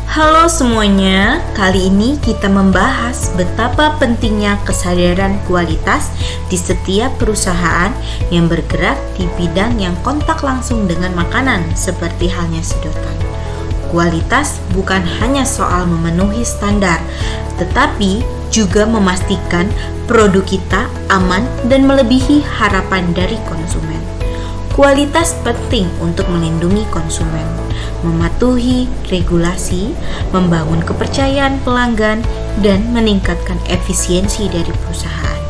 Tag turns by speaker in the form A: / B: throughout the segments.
A: Halo semuanya, kali ini kita membahas betapa pentingnya kesadaran kualitas di setiap perusahaan yang bergerak di bidang yang kontak langsung dengan makanan seperti halnya sedotan. Kualitas bukan hanya soal memenuhi standar, tetapi juga memastikan produk kita aman dan melebihi harapan dari konsumen. Kualitas penting untuk melindungi konsumen, mematuhi regulasi, membangun kepercayaan pelanggan, dan meningkatkan efisiensi dari perusahaan.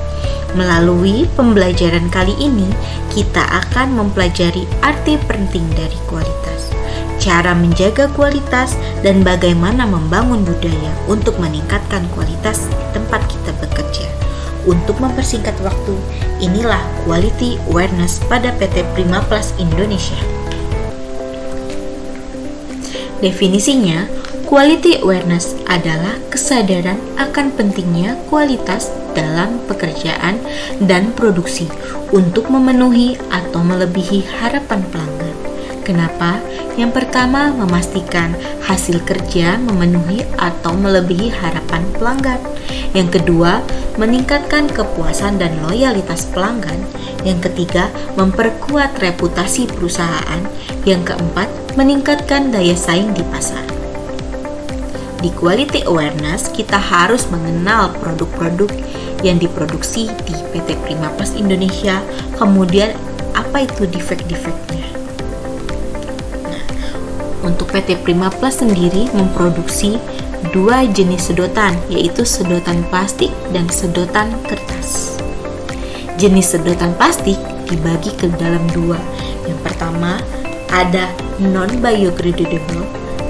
A: Melalui pembelajaran kali ini, kita akan mempelajari arti penting dari kualitas, cara menjaga kualitas, dan bagaimana membangun budaya untuk meningkatkan kualitas di tempat kita bekerja. Untuk mempersingkat waktu, inilah Quality Awareness pada PT Prima Plus Indonesia. Definisinya, Quality Awareness adalah kesadaran akan pentingnya kualitas dalam pekerjaan dan produksi untuk memenuhi atau melebihi harapan pelanggan. Kenapa? Yang pertama, memastikan hasil kerja memenuhi atau melebihi harapan pelanggan. Yang kedua, meningkatkan kepuasan dan loyalitas pelanggan. Yang ketiga, memperkuat reputasi perusahaan. Yang keempat, meningkatkan daya saing di pasar. Di Quality Awareness, kita harus mengenal produk-produk yang diproduksi di PT Prima Plus Indonesia, kemudian apa itu defek-defeknya. Untuk PT Prima Plus sendiri memproduksi dua jenis sedotan, yaitu sedotan plastik dan sedotan kertas. Jenis sedotan plastik dibagi ke dalam dua. Yang pertama, ada non-biodegradable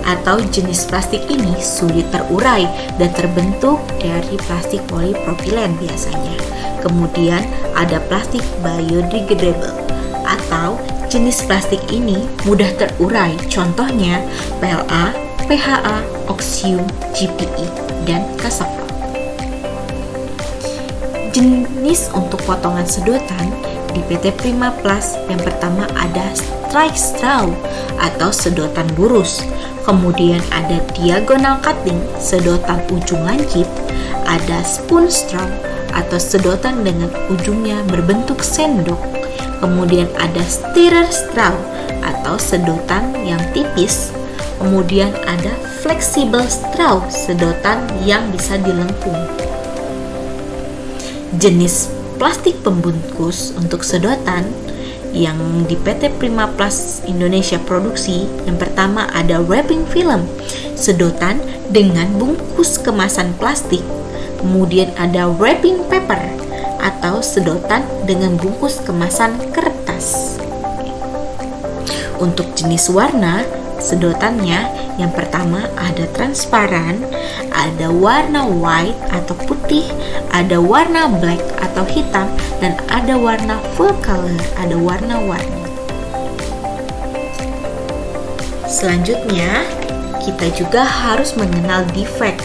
A: atau jenis plastik ini sulit terurai dan terbentuk dari plastik polipropilen biasanya. Kemudian ada plastik biodegradable atau jenis plastik ini mudah terurai, contohnya PLA, PHA, Oxium, GPE, dan Kasapa. Jenis untuk potongan sedotan di PT Prima Plus yang pertama ada strike straw atau sedotan lurus. Kemudian ada diagonal cutting, sedotan ujung lancip. Ada spoon straw atau sedotan dengan ujungnya berbentuk sendok. Kemudian ada stirrer straw atau sedotan yang tipis. Kemudian ada flexible straw, sedotan yang bisa dilengkung. Jenis plastik pembungkus untuk sedotan yang di PT Prima Plus Indonesia produksi, yang pertama ada wrapping film, sedotan dengan bungkus kemasan plastik. Kemudian ada wrapping paper atau sedotan dengan bungkus kemasan kertas. Untuk jenis warna, sedotannya yang pertama ada transparan, ada warna white atau putih, ada warna black atau hitam, dan ada warna full color, ada warna-warni. Selanjutnya, kita juga harus mengenal defect.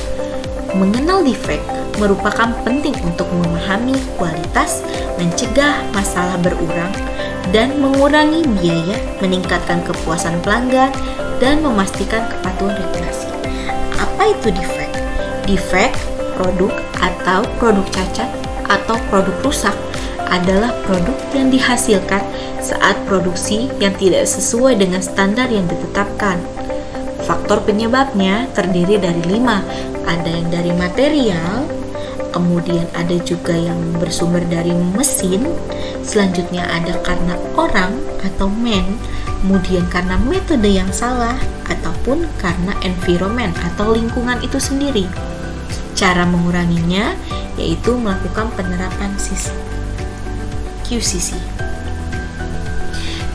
A: Mengenal defect merupakan penting untuk memahami kualitas, mencegah masalah berulang, dan mengurangi biaya, meningkatkan kepuasan pelanggan, dan memastikan kepatuhan regulasi. Apa itu defect? Defect, produk atau produk cacat atau produk rusak adalah produk yang dihasilkan saat produksi yang tidak sesuai dengan standar yang ditetapkan. Faktor penyebabnya terdiri dari 5. Ada yang dari material, kemudian ada juga yang bersumber dari mesin, selanjutnya ada karena orang atau man, kemudian karena metode yang salah, ataupun karena environment atau lingkungan itu sendiri. Cara menguranginya yaitu melakukan penerapan sistem QCC.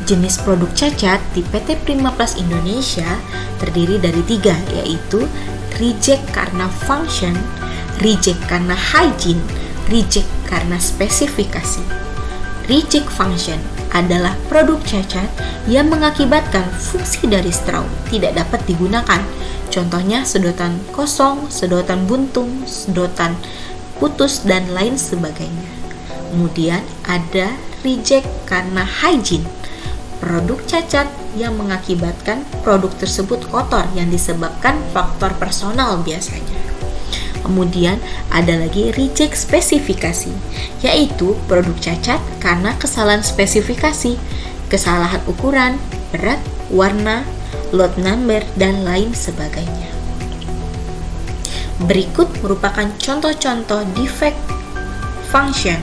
A: Jenis produk cacat di PT Prima Plus Indonesia terdiri dari 3, yaitu reject karena function, reject karena hygiene, reject karena spesifikasi. Reject function adalah produk cacat yang mengakibatkan fungsi dari straw tidak dapat digunakan. Contohnya sedotan kosong, sedotan buntung, sedotan putus, dan lain sebagainya. Kemudian ada reject karena hygiene, produk cacat yang mengakibatkan produk tersebut kotor yang disebabkan faktor personal biasanya. Kemudian ada lagi reject spesifikasi, yaitu produk cacat karena kesalahan spesifikasi, kesalahan ukuran, berat, warna, lot number, dan lain sebagainya. Berikut merupakan contoh-contoh defect function.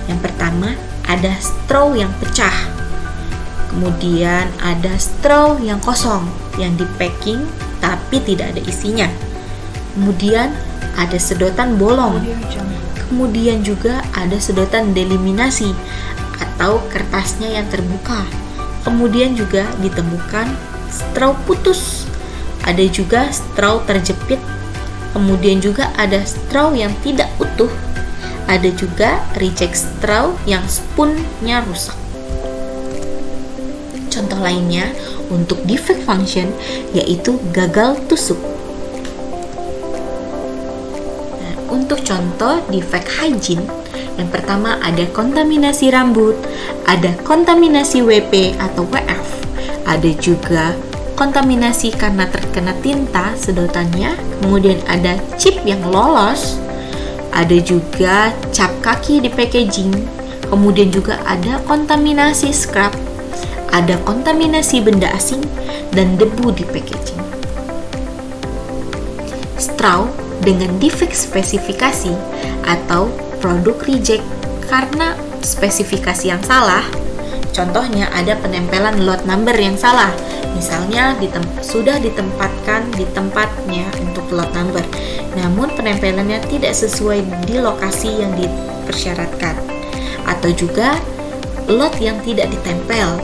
A: Yang pertama, ada straw yang pecah. Kemudian ada straw yang kosong, yang di packing tapi tidak ada isinya. Kemudian ada sedotan bolong. Kemudian juga ada sedotan deliminasi atau kertasnya yang terbuka. Kemudian juga ditemukan straw putus. Ada juga straw terjepit. Kemudian juga ada straw yang tidak utuh. Ada juga reject straw yang spoonnya rusak. Contoh lainnya untuk defect function yaitu gagal tusuk. Nah, untuk contoh defect hygiene, yang pertama ada kontaminasi rambut, ada kontaminasi WP atau WF, ada juga kontaminasi karena terkena tinta sedotannya, kemudian ada chip yang lolos, ada juga cap kaki di packaging, kemudian juga ada kontaminasi scrap, ada kontaminasi benda asing, dan debu di packaging. Straw dengan defect spesifikasi atau produk reject karena spesifikasi yang salah. Contohnya ada penempelan lot number yang salah. Misalnya sudah ditempatkan di tempatnya untuk lot number, namun penempelannya tidak sesuai di lokasi yang dipersyaratkan. Atau juga lot yang tidak ditempel.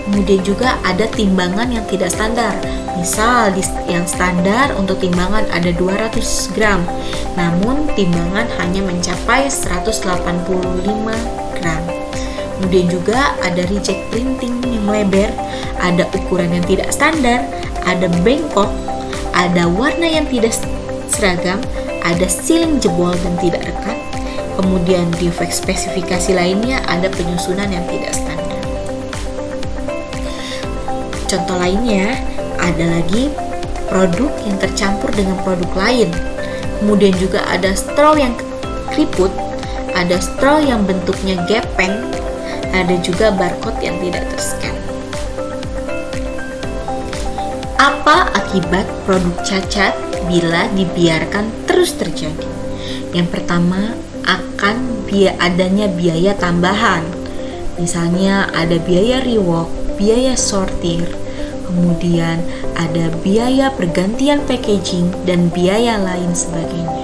A: Kemudian juga ada timbangan yang tidak standar. Misal yang standar untuk timbangan ada 200 gram, namun timbangan hanya mencapai 185 gram. Kemudian juga ada reject printing yang lebar, ada ukuran yang tidak standar, ada bengkok, ada warna yang tidak seragam, ada sealing jebol dan tidak rekat. Kemudian defect spesifikasi lainnya ada penyusunan yang tidak standar. Contoh lainnya ada lagi produk yang tercampur dengan produk lain. Kemudian juga ada straw yang keriput, ada straw yang bentuknya gepeng, ada juga barcode yang tidak terscan. Apa akibat produk cacat bila dibiarkan terus terjadi? Yang pertama, akan adanya biaya tambahan. Misalnya ada biaya rework, biaya sortir, kemudian ada biaya pergantian packaging dan biaya lain sebagainya.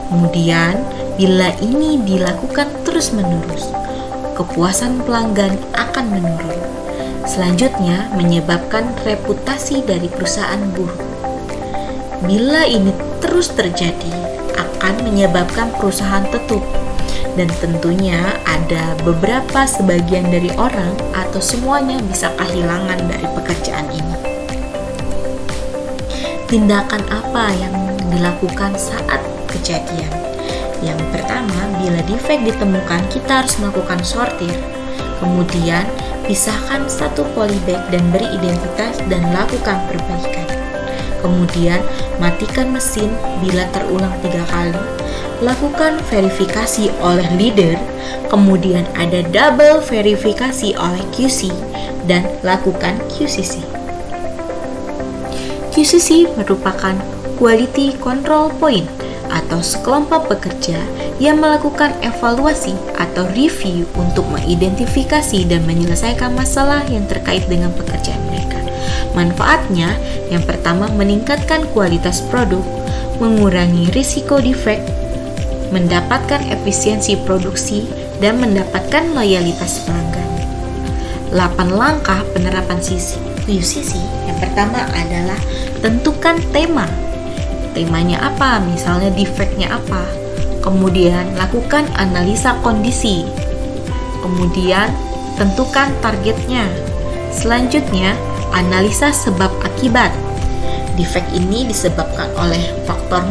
A: Kemudian, bila ini dilakukan terus-menerus, kepuasan pelanggan akan menurun. Selanjutnya, menyebabkan reputasi dari perusahaan buruk. Bila ini terus terjadi, akan menyebabkan perusahaan tutup. Dan tentunya ada beberapa sebagian dari orang atau semuanya bisa kehilangan dari pekerjaan ini. Tindakan apa yang dilakukan saat kejadian? Yang pertama, bila defect ditemukan, kita harus melakukan sortir. Kemudian, pisahkan satu polybag dan beri identitas dan lakukan perbaikan. Kemudian, matikan mesin bila terulang 3 kali. Lakukan verifikasi oleh leader, kemudian ada double verifikasi oleh QC, dan lakukan QCC. QCC merupakan Quality Control Point atau sekelompok pekerja yang melakukan evaluasi atau review untuk mengidentifikasi dan menyelesaikan masalah yang terkait dengan pekerjaan mereka. Manfaatnya, yang pertama meningkatkan kualitas produk, mengurangi risiko defect, mendapatkan efisiensi produksi, dan mendapatkan loyalitas pelanggan. 8 langkah penerapan QCC. Yang pertama adalah tentukan tema. Temanya apa? Misalnya defect-nya apa? Kemudian lakukan analisa kondisi. Kemudian tentukan targetnya. Selanjutnya, analisa sebab akibat. Defect ini disebabkan oleh faktor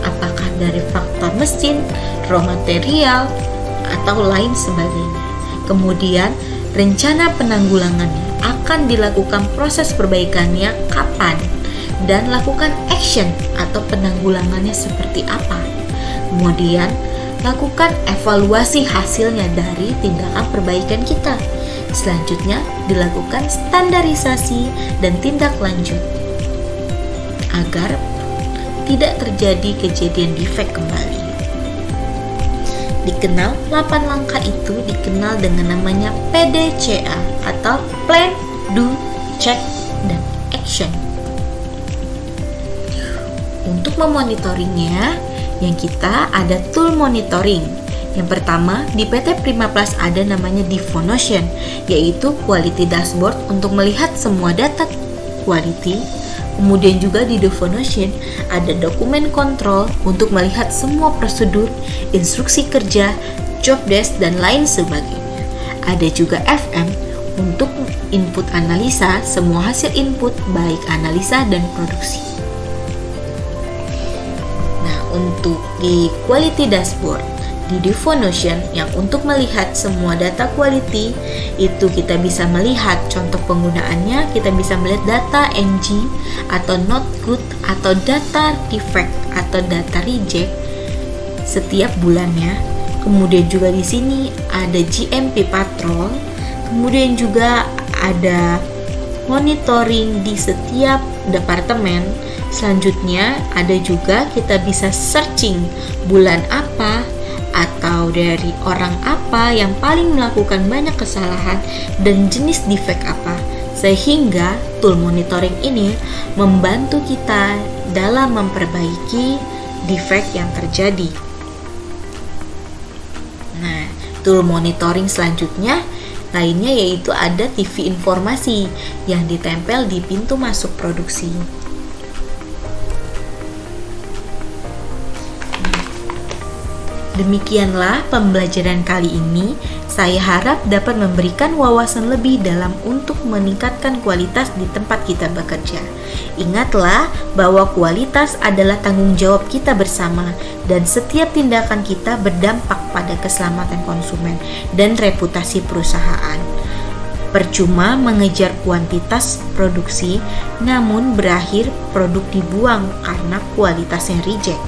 A: apakah dari faktor mesin, raw material, atau lain sebagainya. Kemudian, rencana penanggulangannya. akan dilakukan proses perbaikannya kapan, dan lakukan action atau penanggulangannya seperti apa. Kemudian, lakukan evaluasi hasilnya dari tindakan perbaikan kita. Selanjutnya, dilakukan standarisasi dan tindak lanjut agar tidak terjadi kejadian defect kembali. Dikenal 8 langkah itu dikenal dengan namanya PDCA atau Plan, Do, Check, dan Action. Untuk memonitoringnya, yang kita ada tool monitoring. Yang pertama, di PT Prima Plus ada namanya Devonotion, yaitu quality dashboard untuk melihat semua data quality. Kemudian juga di Devonotion ada dokumen kontrol untuk melihat semua prosedur, instruksi kerja, job desk, dan lain sebagainya. Ada juga FM untuk input analisa semua hasil input baik analisa dan produksi. Nah, untuk di quality dashboard di Devonotion yang untuk melihat semua data quality itu kita bisa melihat contoh penggunaannya, kita bisa melihat data NG atau not good atau data defect atau data reject setiap bulannya. Kemudian juga di sini ada GMP patrol, kemudian juga ada monitoring di setiap departemen. Selanjutnya ada juga kita bisa searching bulan apa atau dari orang apa yang paling melakukan banyak kesalahan dan jenis defect apa, sehingga tool monitoring ini membantu kita dalam memperbaiki defect yang terjadi. Nah, tool monitoring selanjutnya lainnya yaitu ada TV informasi yang ditempel di pintu masuk produksi. Demikianlah pembelajaran kali ini. Saya harap dapat memberikan wawasan lebih dalam untuk meningkatkan kualitas di tempat kita bekerja. Ingatlah bahwa kualitas adalah tanggung jawab kita bersama dan setiap tindakan kita berdampak pada keselamatan konsumen dan reputasi perusahaan. Percuma mengejar kuantitas produksi, namun berakhir produk dibuang karena kualitasnya reject.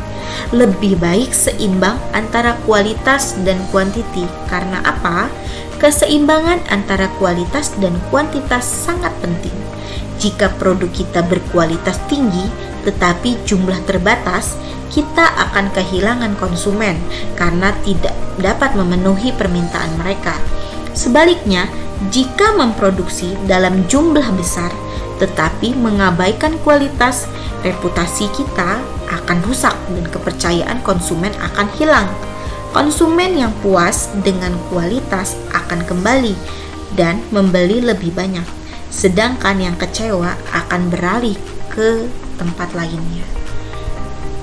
A: Lebih baik seimbang antara kualitas dan kuantiti. Karena apa? Keseimbangan antara kualitas dan kuantitas sangat penting. Jika produk kita berkualitas tinggi tetapi jumlah terbatas, kita akan kehilangan konsumen karena tidak dapat memenuhi permintaan mereka. Sebaliknya, jika memproduksi dalam jumlah besar tetapi mengabaikan kualitas, reputasi kita akan rusak dan kepercayaan konsumen akan hilang. Konsumen yang puas dengan kualitas akan kembali dan membeli lebih banyak, sedangkan yang kecewa akan beralih ke tempat lainnya.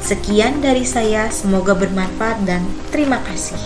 A: Sekian dari saya, semoga bermanfaat dan terima kasih.